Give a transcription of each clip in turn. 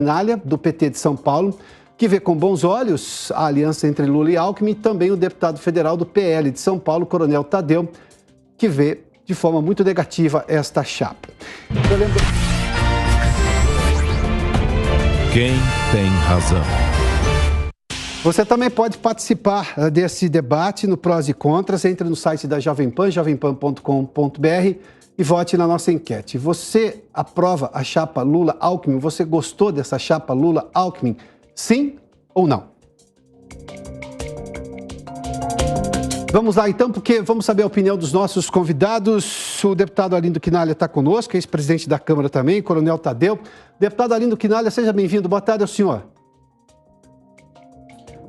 Quinalha, do PT de São Paulo, que vê com bons olhos a aliança entre Lula e Alckmin, e também o deputado federal do PL de São Paulo, Coronel Tadeu, que vê de forma muito negativa esta chapa. Eu lembro... Quem tem razão? Você também pode participar desse debate no Prós e Contras. Entre no site da Jovem Pan, jovempan.com.br, e vote na nossa enquete. Você aprova a chapa Lula-Alckmin? Você gostou dessa chapa Lula-Alckmin? Sim ou não? Vamos lá então, porque vamos saber a opinião dos nossos convidados. O deputado Arlindo Quinalha está conosco, ex-presidente da Câmara também, Coronel Tadeu. Deputado Arlindo Quinalha, seja bem-vindo. Boa tarde ao senhor.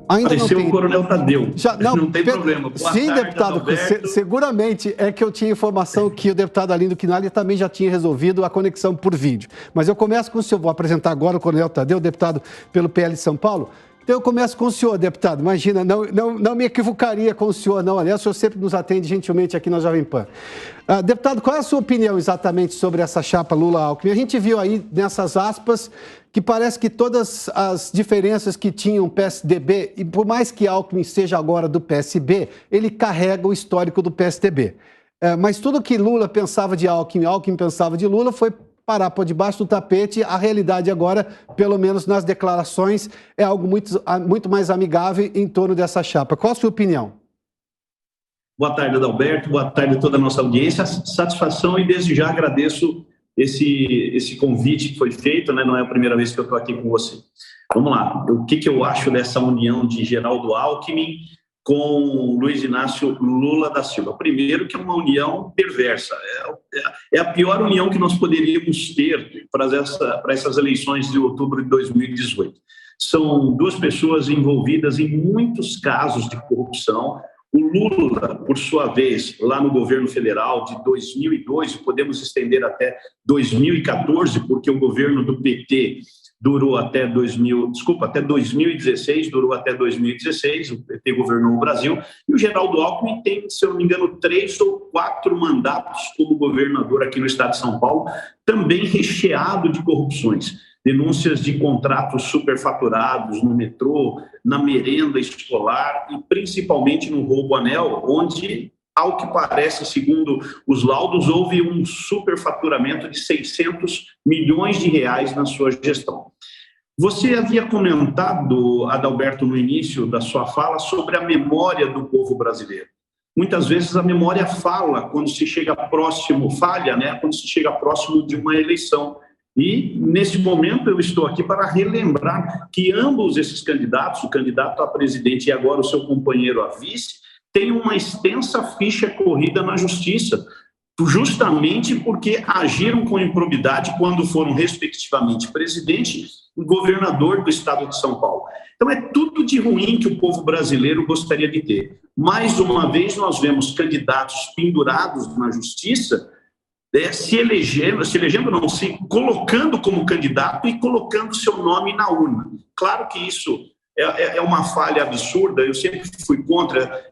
Ainda não tem... o Coronel Tadeu. Não tem problema. Boa Sim, tarde, deputado. Seguramente é que eu tinha informação que o deputado Arlindo Quinalha também já tinha resolvido a conexão por vídeo. Mas eu começo com o senhor. Vou apresentar agora o Coronel Tadeu, deputado pelo PL de São Paulo. Então eu começo com o senhor, deputado. Imagina, não me equivocaria com o senhor, não. Aliás, o senhor sempre nos atende gentilmente aqui na Jovem Pan. Deputado, qual é a sua opinião exatamente sobre essa chapa Lula-Alckmin? A gente viu aí nessas aspas que parece que todas as diferenças que tinham o PSDB, e por mais que Alckmin seja agora do PSB, ele carrega o histórico do PSDB. Mas tudo que Lula pensava de Alckmin, Alckmin pensava de Lula, foi parar por debaixo do tapete. A realidade agora, pelo menos nas declarações, é algo muito mais amigável em torno dessa chapa. Qual a sua opinião? Boa tarde, Adalberto. Boa tarde a toda a nossa audiência. Satisfação, e desde já agradeço esse convite que foi feito, né? Não é a primeira vez que eu estou aqui com você. Vamos lá. O que eu acho dessa união de Geraldo Alckmin com Luiz Inácio Lula da Silva? Primeiro, que é uma união perversa. É a pior união que nós poderíamos ter para essas eleições de outubro de 2018. São duas pessoas envolvidas em muitos casos de corrupção. O Lula, por sua vez, lá no governo federal de 2002, podemos estender até 2014, porque o governo do PT durou até 2016, durou até 2016, o PT governou o Brasil, e o Geraldo Alckmin tem, se eu não me engano, 3 ou 4 mandatos como governador aqui no estado de São Paulo, também recheado de corrupções. Denúncias de contratos superfaturados no metrô, na merenda escolar e principalmente no roubo anel, onde, ao que parece, segundo os laudos, houve um superfaturamento de 600 milhões de reais na sua gestão. Você havia comentado, Adalberto, no início da sua fala, sobre a memória do povo brasileiro. Muitas vezes a memória falha, quando se chega próximo de uma eleição. E, nesse momento, eu estou aqui para relembrar que ambos esses candidatos, o candidato a presidente e agora o seu companheiro a vice, têm uma extensa ficha corrida na justiça, justamente porque agiram com improbidade quando foram, respectivamente, presidente e governador do estado de São Paulo. Então, é tudo de ruim que o povo brasileiro gostaria de ter. Mais uma vez, nós vemos candidatos pendurados na justiça, se colocando como candidato e colocando seu nome na urna. Claro que isso é uma falha absurda. Eu sempre fui contra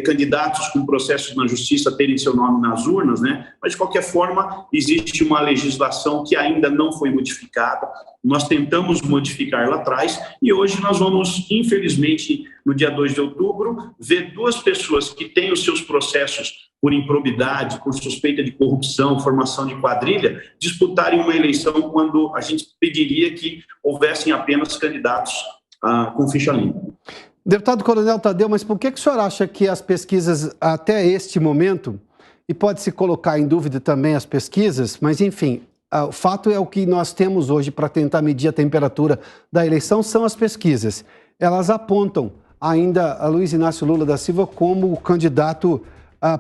candidatos com processos na justiça terem seu nome nas urnas, né? Mas, de qualquer forma, existe uma legislação que ainda não foi modificada. Nós tentamos modificar lá atrás e hoje nós vamos, infelizmente, no dia 2 de outubro, ver duas pessoas que têm os seus processos por improbidade, por suspeita de corrupção, formação de quadrilha, disputarem uma eleição quando a gente pediria que houvessem apenas candidatos com ficha limpa. Deputado Coronel Tadeu, mas por que o senhor acha que as pesquisas até este momento, e pode-se colocar em dúvida também as pesquisas, mas enfim, o fato é o que nós temos hoje para tentar medir a temperatura da eleição são as pesquisas. Elas apontam ainda a Luiz Inácio Lula da Silva como o candidato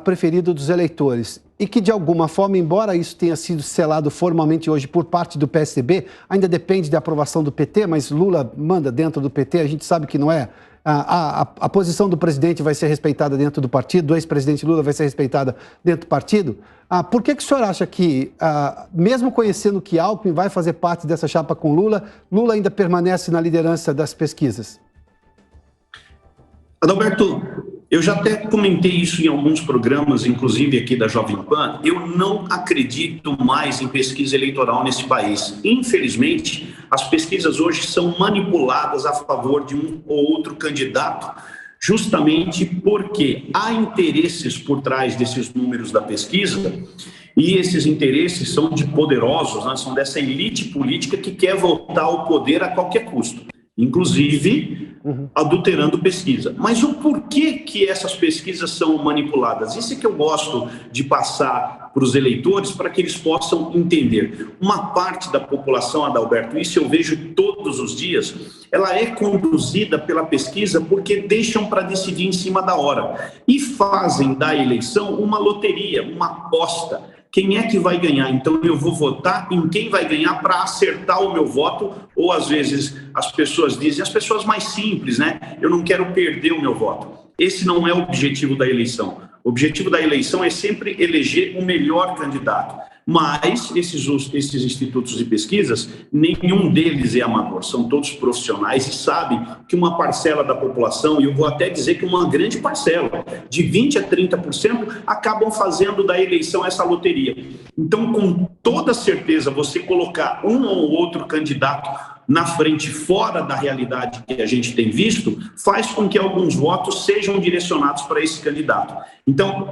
preferido dos eleitores, e que, de alguma forma, embora isso tenha sido selado formalmente hoje por parte do PSDB, ainda depende da aprovação do PT, mas Lula manda dentro do PT, a gente sabe que não é. A posição do presidente vai ser respeitada dentro do partido, do ex-presidente Lula vai ser respeitada dentro do partido. Por que o senhor acha que, mesmo conhecendo que Alckmin vai fazer parte dessa chapa com Lula, Lula ainda permanece na liderança das pesquisas? Adalberto, Eu já até comentei isso em alguns programas, inclusive aqui da Jovem Pan. Eu não acredito mais em pesquisa eleitoral nesse país. Infelizmente, as pesquisas hoje são manipuladas a favor de um ou outro candidato, justamente porque há interesses por trás desses números da pesquisa, e esses interesses são de poderosos, né? São dessa elite política que quer voltar ao poder a qualquer custo, inclusive adulterando pesquisa. Mas o porquê que essas pesquisas são manipuladas? Isso é que eu gosto de passar para os eleitores, para que eles possam entender. Uma parte da população, Adalberto, isso eu vejo todos os dias, ela é conduzida pela pesquisa porque deixam para decidir em cima da hora e fazem da eleição uma loteria, uma aposta. Quem é que vai ganhar? Então eu vou votar em quem vai ganhar para acertar o meu voto, ou às vezes as pessoas dizem, as pessoas mais simples, né? Eu não quero perder o meu voto. Esse não é o objetivo da eleição. O objetivo da eleição é sempre eleger o melhor candidato. Mas esses institutos de pesquisas, nenhum deles é amador, são todos profissionais e sabem que uma parcela da população, e eu vou até dizer que uma grande parcela, de 20% a 30%, acabam fazendo da eleição essa loteria. Então, com toda certeza, você colocar um ou outro candidato na frente, fora da realidade que a gente tem visto, faz com que alguns votos sejam direcionados para esse candidato. Então,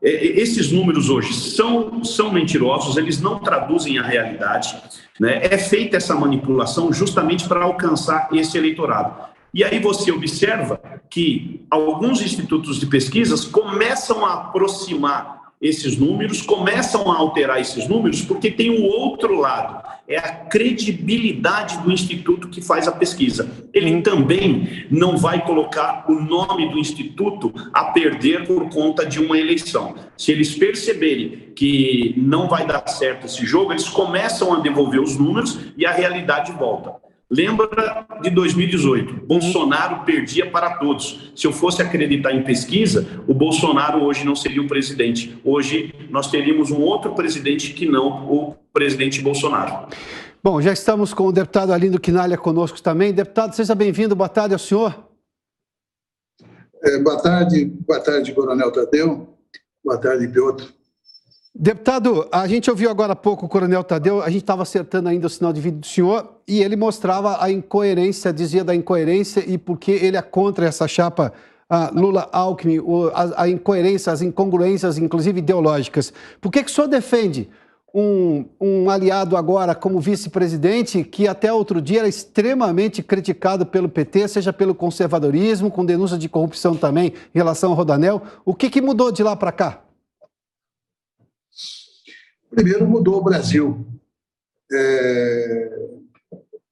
esses números hoje são mentirosos, eles não traduzem a realidade, né? É feita essa manipulação justamente para alcançar esse eleitorado. E aí você observa que alguns institutos de pesquisas começam a aproximar esses números, começam a alterar esses números, porque tem o outro lado, é a credibilidade do instituto que faz a pesquisa. Ele também não vai colocar o nome do instituto a perder por conta de uma eleição. Se eles perceberem que não vai dar certo esse jogo, eles começam a devolver os números e a realidade volta. Lembra de 2018, Bolsonaro perdia para todos. Se eu fosse acreditar em pesquisa, o Bolsonaro hoje não seria o presidente. Hoje nós teríamos um outro presidente que não o presidente Bolsonaro. Bom, já estamos com o deputado Arlindo Quinalha conosco também. Deputado, seja bem-vindo. Boa tarde ao senhor. Boa tarde, Coronel Tadeu. Boa tarde, Piotr. Deputado, a gente ouviu agora há pouco o Coronel Tadeu, a gente estava acertando ainda o sinal de vídeo do senhor e ele mostrava a incoerência, dizia da incoerência e porque ele é contra essa chapa Lula-Alckmin, a incoerência, as incongruências, inclusive ideológicas. Por que o senhor defende um aliado agora como vice-presidente que até outro dia era extremamente criticado pelo PT, seja pelo conservadorismo, com denúncia de corrupção também em relação ao Rodanel? O que mudou de lá para cá? Primeiro, mudou o Brasil,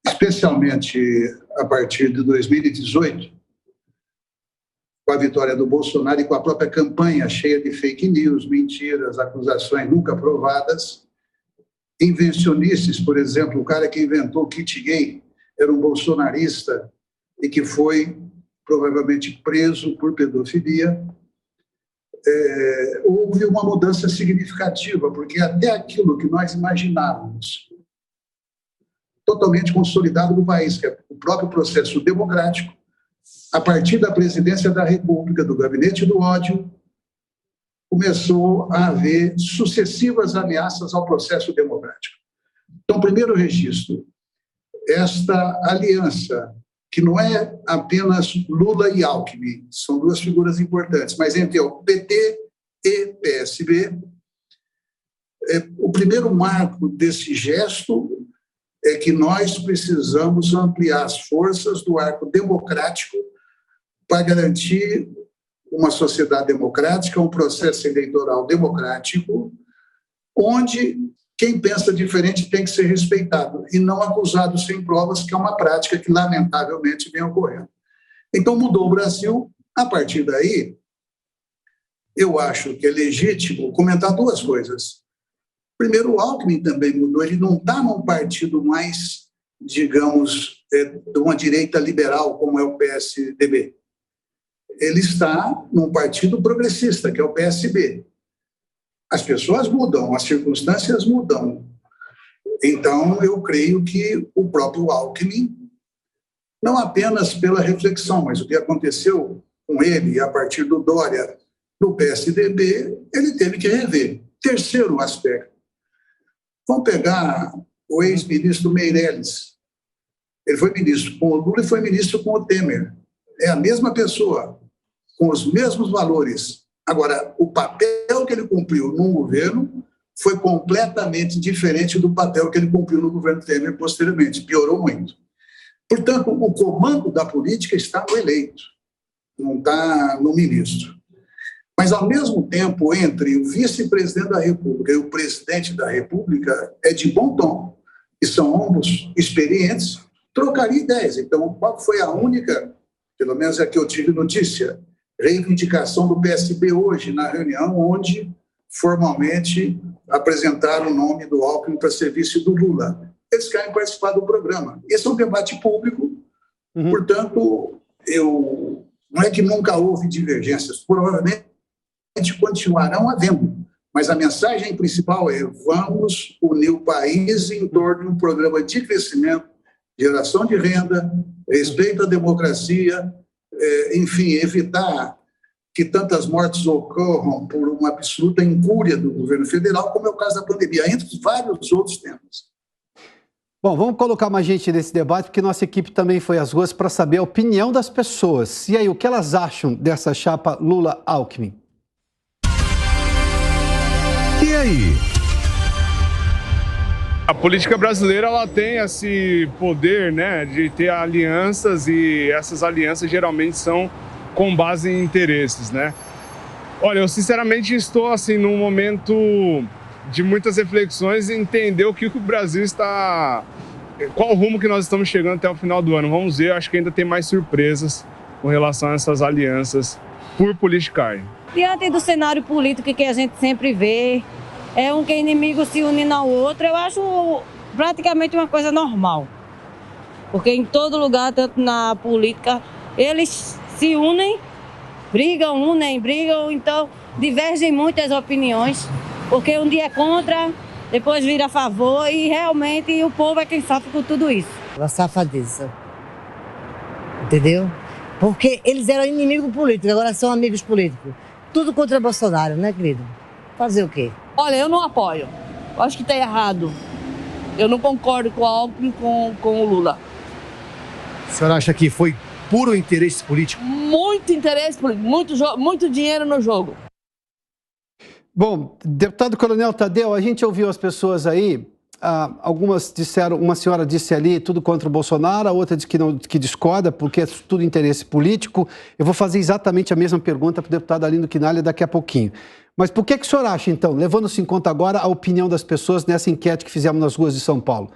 especialmente a partir de 2018, com a vitória do Bolsonaro e com a própria campanha cheia de fake news, mentiras, acusações nunca provadas, invencionices. Por exemplo, o cara que inventou o kit gay era um bolsonarista e que foi provavelmente preso por pedofilia. Houve uma mudança significativa, porque até aquilo que nós imaginávamos totalmente consolidado no país, que é o próprio processo democrático, a partir da presidência da República, do gabinete do ódio, começou a haver sucessivas ameaças ao processo democrático. Então, primeiro registro, esta aliança, que não é apenas Lula e Alckmin, são duas figuras importantes, mas entre o PT e PSB, o primeiro marco desse gesto é que nós precisamos ampliar as forças do arco democrático para garantir uma sociedade democrática, um processo eleitoral democrático, onde quem pensa diferente tem que ser respeitado e não acusado sem provas, que é uma prática que, lamentavelmente, vem ocorrendo. Então, mudou o Brasil. A partir daí, eu acho que é legítimo comentar duas coisas. Primeiro, o Alckmin também mudou. Ele não está num partido mais, digamos, de uma direita liberal, como é o PSDB. Ele está num partido progressista, que é o PSB. As pessoas mudam, as circunstâncias mudam. Então, eu creio que o próprio Alckmin, não apenas pela reflexão, mas o que aconteceu com ele e a partir do Dória no PSDB, ele teve que rever. Terceiro aspecto. Vamos pegar o ex-ministro Meirelles. Ele foi ministro com o Lula e foi ministro com o Temer. É a mesma pessoa, com os mesmos valores. Agora, o papel que ele cumpriu num governo foi completamente diferente do papel que ele cumpriu no governo Temer posteriormente. Piorou muito. Portanto, o comando da política está no eleito, não está no ministro. Mas, ao mesmo tempo, entre o vice-presidente da República e o presidente da República, é de bom tom, e são ambos experientes, trocaria ideias. Então, qual foi a única, pelo menos é que eu tive notícia, reivindicação do PSB hoje, na reunião onde formalmente apresentaram o nome do Alckmin para serviço do Lula. Eles querem participar do programa. Esse é um debate público, portanto, não é que nunca houve divergências, provavelmente continuarão havendo, mas a mensagem principal é: vamos unir o país em torno de um programa de crescimento, geração de renda, respeito à democracia, enfim, evitar que tantas mortes ocorram por uma absoluta incúria do governo federal, como é o caso da pandemia, entre vários outros temas. Bom, vamos colocar mais gente nesse debate, porque nossa equipe também foi às ruas para saber a opinião das pessoas. E aí, o que elas acham dessa chapa Lula-Alckmin? E aí? A política brasileira, ela tem esse poder, né, de ter alianças, e essas alianças geralmente são com base em interesses, né? Olha, eu sinceramente estou assim num momento de muitas reflexões e entender o que o Brasil está, qual o rumo que nós estamos chegando até o final do ano. Vamos ver, acho que ainda tem mais surpresas com relação a essas alianças por politicagem. Diante do cenário político que a gente sempre vê, é um que é inimigo se unindo ao outro, eu acho praticamente uma coisa normal. Porque em todo lugar, tanto na política, eles se unem, brigam, então divergem muitas opiniões, porque um dia é contra, depois vira a favor, e realmente o povo é quem sofre com tudo isso. Uma safadeza, entendeu? Porque eles eram inimigos políticos, agora são amigos políticos. Tudo contra Bolsonaro, né, querido? Fazer o quê? Olha, eu não apoio. Eu acho que está errado. Eu não concordo com o Alckmin, com o Lula. A senhora acha que foi puro interesse político? Muito interesse político, muito dinheiro no jogo. Bom, deputado Coronel Tadeu, a gente ouviu as pessoas aí, algumas disseram, uma senhora disse ali tudo contra o Bolsonaro, a outra disse que discorda porque é tudo interesse político. Eu vou fazer exatamente a mesma pergunta para o deputado Arlindo Quinalha daqui a pouquinho. Mas por que o senhor acha, então, levando-se em conta agora a opinião das pessoas nessa enquete que fizemos nas ruas de São Paulo?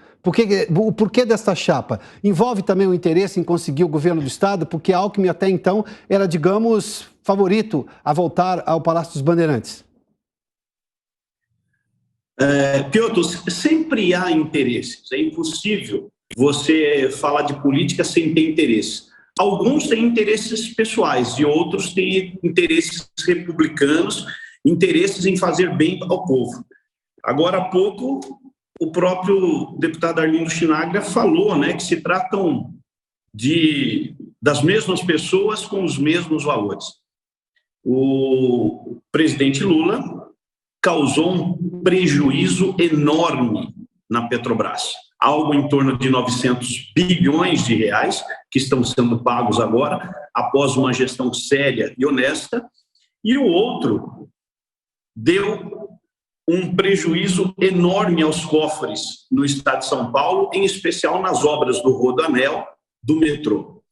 O porquê desta chapa? Envolve também o interesse em conseguir o governo do Estado? Porque Alckmin até então era, digamos, favorito a voltar ao Palácio dos Bandeirantes. Piotr, sempre há interesses. É impossível você falar de política sem ter interesse. Alguns têm interesses pessoais e outros têm interesses republicanos, interesses em fazer bem ao povo. Agora há pouco, o próprio deputado Arlindo Quinalha falou, né, que se tratam das mesmas pessoas com os mesmos valores. O presidente Lula causou um prejuízo enorme na Petrobras, algo em torno de 900 bilhões de reais que estão sendo pagos agora, após uma gestão séria e honesta, e o outro deu um prejuízo enorme aos cofres no estado de São Paulo, em especial nas obras do Rodoanel, do metrô.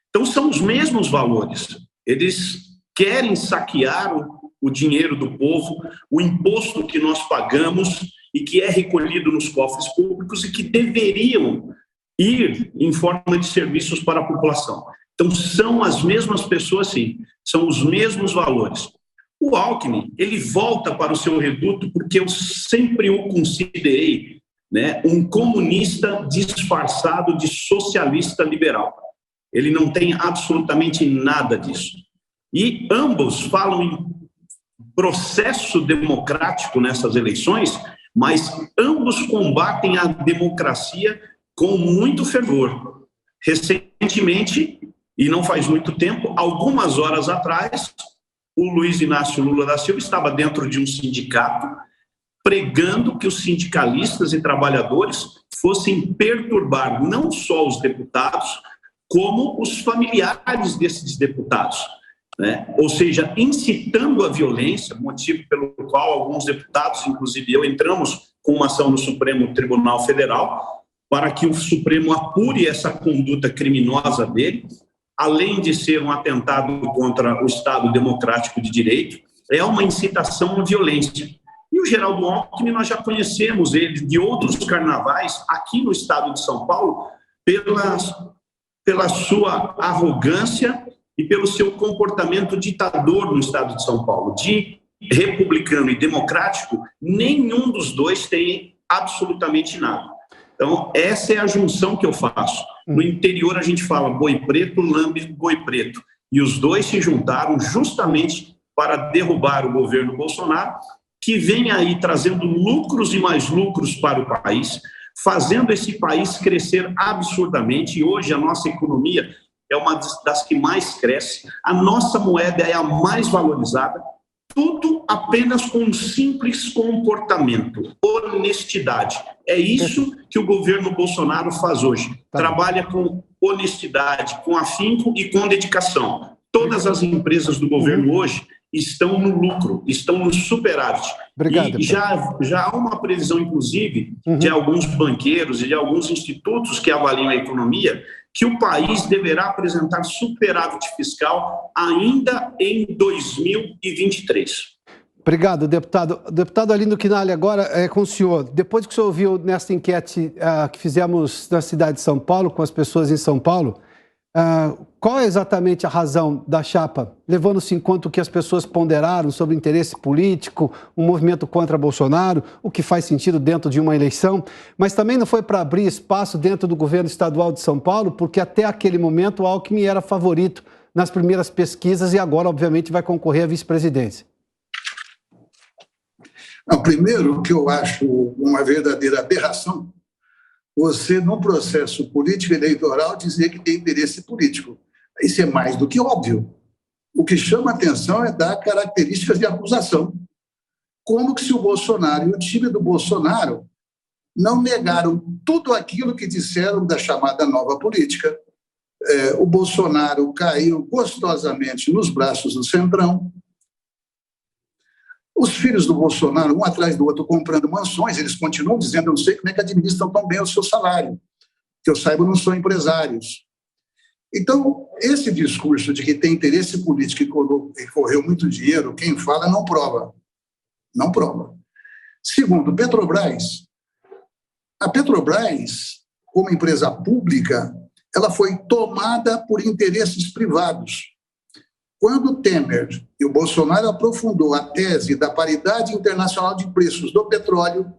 Então, são os mesmos valores. Eles querem saquear o dinheiro do povo, o imposto que nós pagamos e que é recolhido nos cofres públicos e que deveriam ir em forma de serviços para a população. Então, são as mesmas pessoas, sim, são os mesmos valores. O Alckmin, ele volta para o seu reduto porque eu sempre o considerei, né, um comunista disfarçado de socialista liberal. Ele não tem absolutamente nada disso. E ambos falam em processo democrático nessas eleições, mas ambos combatem a democracia com muito fervor. Recentemente, E não faz muito tempo, algumas horas atrás, o Luiz Inácio Lula da Silva estava dentro de um sindicato pregando que os sindicalistas e trabalhadores fossem perturbar não só os deputados, como os familiares desses deputados, né? Ou seja, incitando a violência, motivo pelo qual alguns deputados, inclusive eu, entramos com uma ação no Supremo Tribunal Federal para que o Supremo apure essa conduta criminosa dele, além de ser um atentado contra o Estado Democrático de Direito, é uma incitação à violência. E o Geraldo Alckmin, nós já conhecemos ele de outros carnavais aqui no estado de São Paulo, pela sua arrogância e pelo seu comportamento ditador no estado de São Paulo. De republicano e democrático, nenhum dos dois tem absolutamente nada. Então, essa é a junção que eu faço. No interior, a gente fala boi preto, lambe boi preto. E os dois se juntaram justamente para derrubar o governo Bolsonaro, que vem aí trazendo lucros e mais lucros para o país, fazendo esse país crescer absurdamente. E hoje a nossa economia é uma das que mais cresce, a nossa moeda é a mais valorizada, tudo apenas com um simples comportamento, honestidade. É isso que o governo Bolsonaro faz hoje. Trabalha com honestidade, com afinco e com dedicação. Todas as empresas do governo hoje estão no lucro, estão no superávit. Obrigado, e já há uma previsão, inclusive, de alguns banqueiros e de alguns institutos que avaliam a economia, que o país deverá apresentar superávit fiscal ainda em 2023. Obrigado, deputado. Deputado Arlindo Quinalha, agora é com o senhor. Depois que o senhor ouviu nessa enquete que fizemos na cidade de São Paulo, com as pessoas em São Paulo, qual é exatamente a razão da chapa, levando-se em conta o que as pessoas ponderaram sobre interesse político, um movimento contra Bolsonaro, o que faz sentido dentro de uma eleição, mas também não foi para abrir espaço dentro do governo estadual de São Paulo, porque até aquele momento o Alckmin era favorito nas primeiras pesquisas e agora, obviamente, vai concorrer à vice-presidência. Não, primeiro, que eu acho uma verdadeira aberração você, num processo político eleitoral, dizer que tem interesse político. Isso é mais do que óbvio. O que chama atenção é dar características de acusação. Como que se o Bolsonaro e o time do Bolsonaro não negaram tudo aquilo que disseram da chamada nova política. O Bolsonaro caiu gostosamente nos braços do Centrão. Os filhos do Bolsonaro, um atrás do outro, comprando mansões, eles continuam dizendo, eu não sei como é que administram tão bem o seu salário, que eu saiba, não são empresários. Então, esse discurso de que tem interesse político e correu muito dinheiro, quem fala não prova. Não prova. Segundo, Petrobras. A Petrobras, como empresa pública, ela foi tomada por interesses privados. Quando o Temer e o Bolsonaro aprofundou a tese da paridade internacional de preços do petróleo,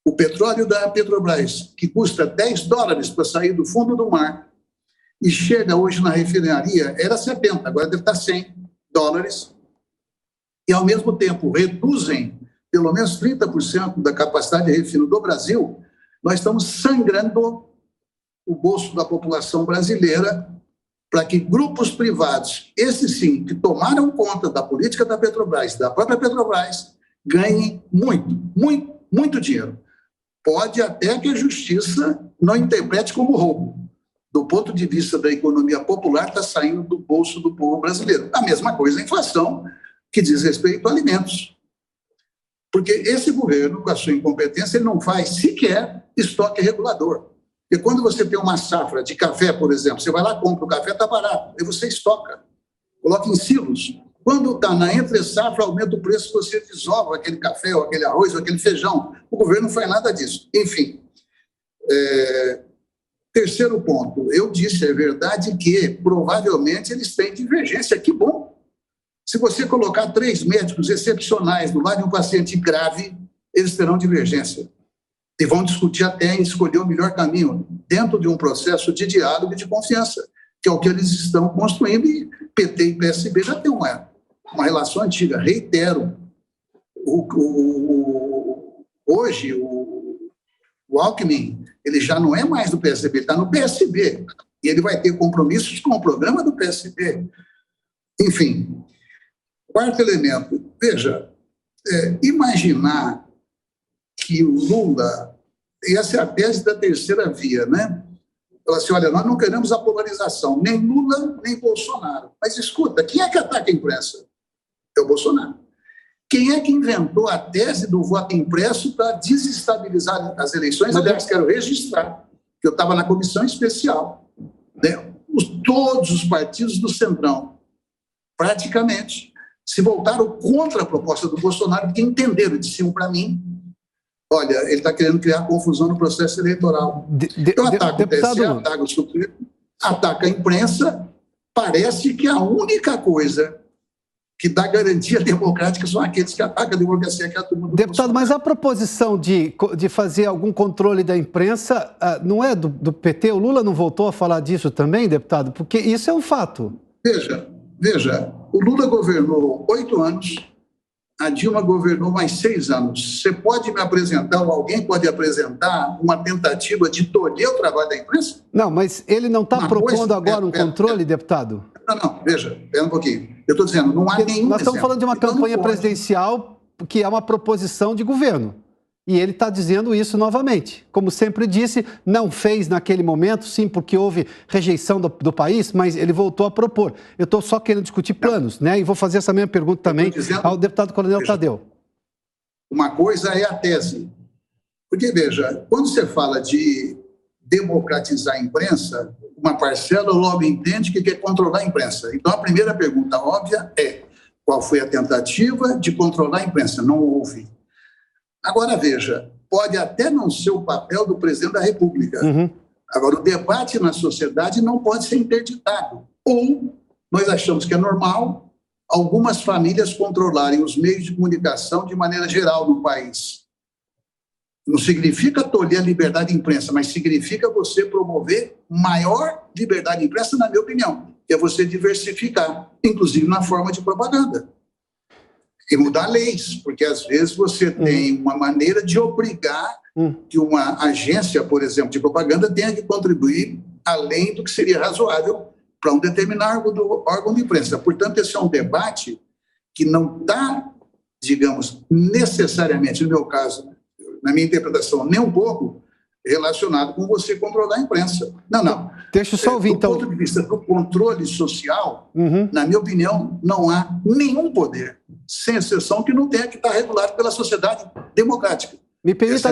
o petróleo da Petrobras, que custa $10 para sair do fundo do mar, e chega hoje na refinaria, era 70, agora deve estar $100, e ao mesmo tempo reduzem pelo menos 30% da capacidade de refino do Brasil, nós estamos sangrando o bolso da população brasileira para que grupos privados, esses sim, que tomaram conta da política da Petrobras, da própria Petrobras, ganhem muito dinheiro. Pode até que a justiça não interprete como roubo. Do ponto de vista da economia popular, está saindo do bolso do povo brasileiro. A mesma coisa a inflação, que diz respeito a alimentos. Porque esse governo, com a sua incompetência, ele não faz sequer estoque regulador. E quando você tem uma safra de café, por exemplo, você vai lá, compra o café, está barato, aí você estoca, coloca em silos. Quando está na entre-safra, aumenta o preço, você desova aquele café, ou aquele arroz, ou aquele feijão. O governo não faz nada disso. Enfim, terceiro ponto, eu disse, é verdade que provavelmente eles têm divergência, que bom. Se você colocar 3 médicos excepcionais do lado de um paciente grave, eles terão divergência. E vão discutir até em escolher o melhor caminho, dentro de um processo de diálogo e de confiança, que é o que eles estão construindo, e PT e PSB já têm uma relação antiga. Reitero, hoje o Alckmin, ele já não é mais do PSB, ele está no PSB. E ele vai ter compromissos com o programa do PSB. Enfim, quarto elemento. Veja, imaginar que o Lula, e essa é a tese da terceira via, né? Fala assim, olha, nós não queremos a polarização, nem Lula, nem Bolsonaro. Mas escuta, quem é que ataca a imprensa? É o Bolsonaro. Quem é que inventou a tese do voto impresso para desestabilizar as eleições? Aliás, quero registrar que eu estava na comissão especial, né? Todos os partidos do Centrão, praticamente, se voltaram contra a proposta do Bolsonaro, porque entenderam, disseram para mim, olha, ele está querendo criar confusão no processo eleitoral. Então, ataca o TSE, ataca o Supremo, ataca a imprensa. Parece que a única coisa que dá garantia democrática são aqueles que atacam a democracia, que é a turma do Deputado, Bolsonaro. mas a proposição de fazer algum controle da imprensa não é do PT? O Lula não voltou a falar disso também, deputado? Porque isso é um fato. Veja, o Lula governou 8 anos, a Dilma governou mais 6 anos. Você pode me apresentar, ou alguém pode apresentar, uma tentativa de tolher o trabalho da imprensa? Não, mas ele não está propondo agora um controle, deputado? Não, veja, espera um pouquinho. Eu estou dizendo, não há nenhum Nós estamos falando de uma campanha presidencial que é uma proposição de governo. E ele está dizendo isso novamente. Como sempre disse, não fez naquele momento, sim, porque houve rejeição do país, mas ele voltou a propor. Eu estou só querendo discutir planos, né? E vou fazer essa mesma pergunta também ao deputado Coronel Tadeu. Uma coisa é a tese. Porque, veja, quando você fala de democratizar a imprensa, uma parcela logo entende que quer controlar a imprensa. Então, a primeira pergunta óbvia é: qual foi a tentativa de controlar a imprensa? Não houve. Agora, veja, pode até não ser o papel do presidente da República. Agora, o debate na sociedade não pode ser interditado. Ou nós achamos que é normal algumas famílias controlarem os meios de comunicação de maneira geral no país. Não significa tolher a liberdade de imprensa, mas significa você promover maior liberdade de imprensa, na minha opinião, que é você diversificar, inclusive na forma de propaganda. E mudar leis, porque às vezes você tem uma maneira de obrigar que uma agência, por exemplo, de propaganda tenha que contribuir além do que seria razoável para um determinado órgão de imprensa. Portanto, esse é um debate que não está, digamos, necessariamente, no meu caso, na minha interpretação, nem um pouco relacionado com você controlar a imprensa. Não. Deixa eu só ouvir, então. Do ponto de vista do controle social, na minha opinião, não há nenhum poder, sem exceção, que não tenha que estar regulado pela sociedade democrática. Me permita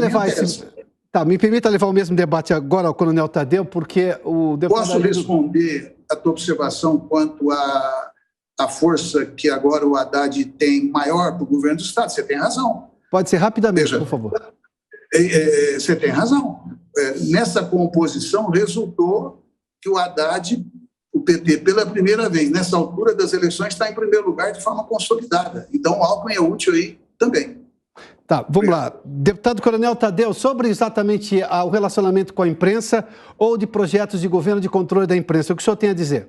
levar o mesmo debate agora ao Coronel Tadeu, porque o deputado... Posso responder a tua observação quanto à força que agora o Haddad tem maior para o governo do Estado? Você tem razão. Pode ser rapidamente, por favor. Você tem razão. Nessa composição, resultou que o Haddad, o PT, pela primeira vez, nessa altura das eleições, está em primeiro lugar de forma consolidada. Então, o Alckmin é útil aí também. Tá, vamos lá. Deputado Coronel Tadeu, sobre exatamente o relacionamento com a imprensa ou de projetos de governo de controle da imprensa, o que o senhor tem a dizer?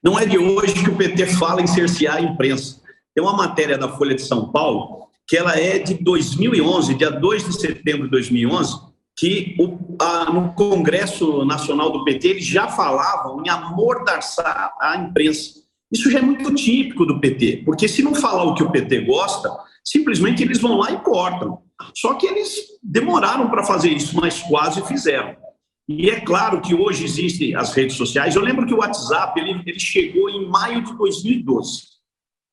Não é de hoje que o PT fala em cercear a imprensa. Tem uma matéria da Folha de São Paulo que ela é de 2011, dia 2 de setembro de 2011, que no Congresso Nacional do PT eles já falavam em amordaçar a imprensa. Isso já é muito típico do PT, porque se não falar o que o PT gosta, simplesmente eles vão lá e cortam. Só que eles demoraram para fazer isso, mas quase fizeram. E é claro que hoje existem as redes sociais. Eu lembro que o WhatsApp ele chegou em maio de 2012.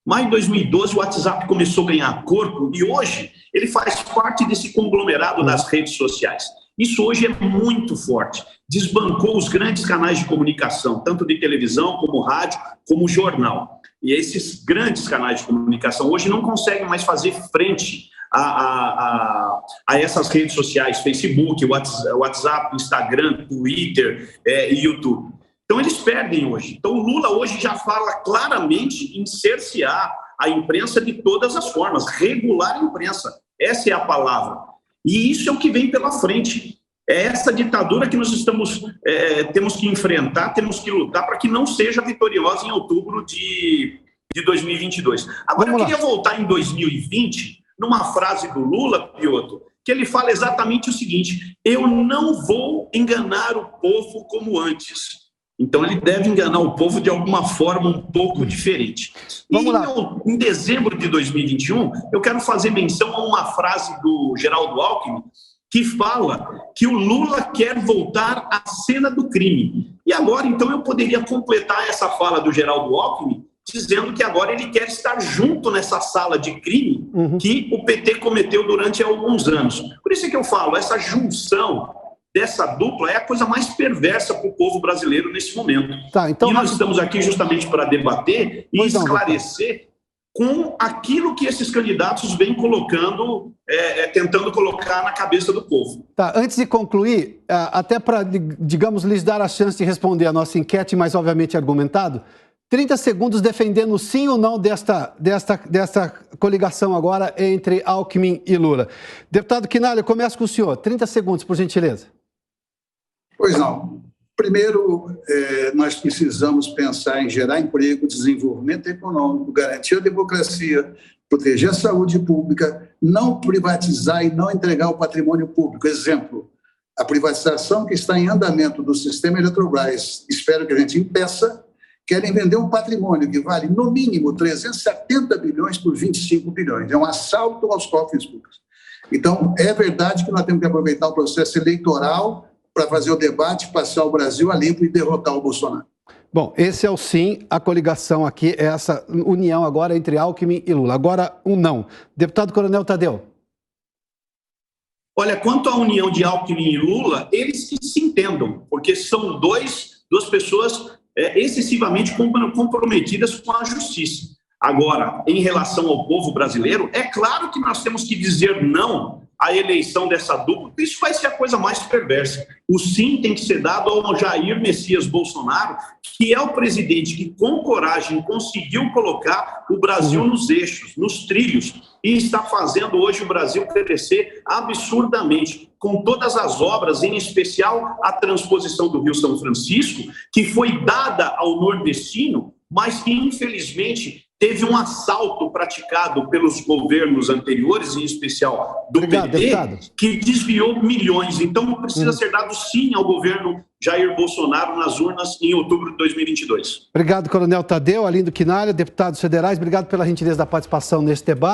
Maio de 2012, o WhatsApp começou a ganhar corpo e hoje ele faz parte desse conglomerado das redes sociais. Isso hoje é muito forte. Desbancou os grandes canais de comunicação, tanto de televisão, como rádio, como jornal. E esses grandes canais de comunicação hoje não conseguem mais fazer frente a essas redes sociais, Facebook, WhatsApp, Instagram, Twitter e YouTube. Então, eles perdem hoje. Então, o Lula hoje já fala claramente em cercear a imprensa de todas as formas, regular a imprensa. Essa é a palavra. E isso é o que vem pela frente. É essa ditadura que nós temos que enfrentar, temos que lutar para que não seja vitoriosa em outubro de 2022. Agora, eu queria voltar em 2020, numa frase do Lula, Piotr, que ele fala exatamente o seguinte: eu não vou enganar o povo como antes. Então, ele deve enganar o povo de alguma forma um pouco diferente. Vamos lá. Em dezembro de 2021, eu quero fazer menção a uma frase do Geraldo Alckmin, que fala que o Lula quer voltar à cena do crime. E agora, então, eu poderia completar essa fala do Geraldo Alckmin dizendo que agora ele quer estar junto nessa sala de crime que o PT cometeu durante alguns anos. Por isso é que eu falo, essa junção dessa dupla é a coisa mais perversa para o povo brasileiro nesse momento. Tá, então, e nós estamos aqui justamente para debater e esclarecer com aquilo que esses candidatos vêm colocando, tentando colocar na cabeça do povo. Tá, antes de concluir, até para, digamos, lhes dar a chance de responder a nossa enquete, mas obviamente argumentado, 30 segundos defendendo sim ou não desta coligação agora entre Alckmin e Lula. Deputado Quinalha, eu começo com o senhor. 30 segundos, por gentileza. Pois não. Primeiro, nós precisamos pensar em gerar emprego, desenvolvimento econômico, garantir a democracia, proteger a saúde pública, não privatizar e não entregar o patrimônio público. Exemplo, a privatização que está em andamento do sistema Eletrobras, espero que a gente impeça, querem vender um patrimônio que vale, no mínimo, 370 bilhões por 25 bilhões. É um assalto aos cofres públicos. Então, é verdade que nós temos que aproveitar o processo eleitoral para fazer o debate, passar o Brasil a limpo e derrotar o Bolsonaro. Bom, esse é o sim, a coligação aqui, é essa união agora entre Alckmin e Lula. Agora, um não. Deputado Coronel Tadeu. Olha, quanto à união de Alckmin e Lula, eles que se entendam, porque são duas pessoas excessivamente comprometidas com a justiça. Agora, em relação ao povo brasileiro, é claro que nós temos que dizer não à eleição dessa dupla, porque isso vai ser a coisa mais perversa. O sim tem que ser dado ao Jair Messias Bolsonaro, que é o presidente que, com coragem, conseguiu colocar o Brasil nos eixos, nos trilhos, e está fazendo hoje o Brasil crescer absurdamente, com todas as obras, em especial a transposição do Rio São Francisco, que foi dada ao nordestino, mas que, infelizmente, teve um assalto praticado pelos governos anteriores, em especial do PT, deputado, que desviou milhões. Então, precisa ser dado sim ao governo Jair Bolsonaro nas urnas em outubro de 2022. Obrigado, Coronel Tadeu, Arlindo Quinalha, deputados federais. Obrigado pela gentileza da participação nesse debate.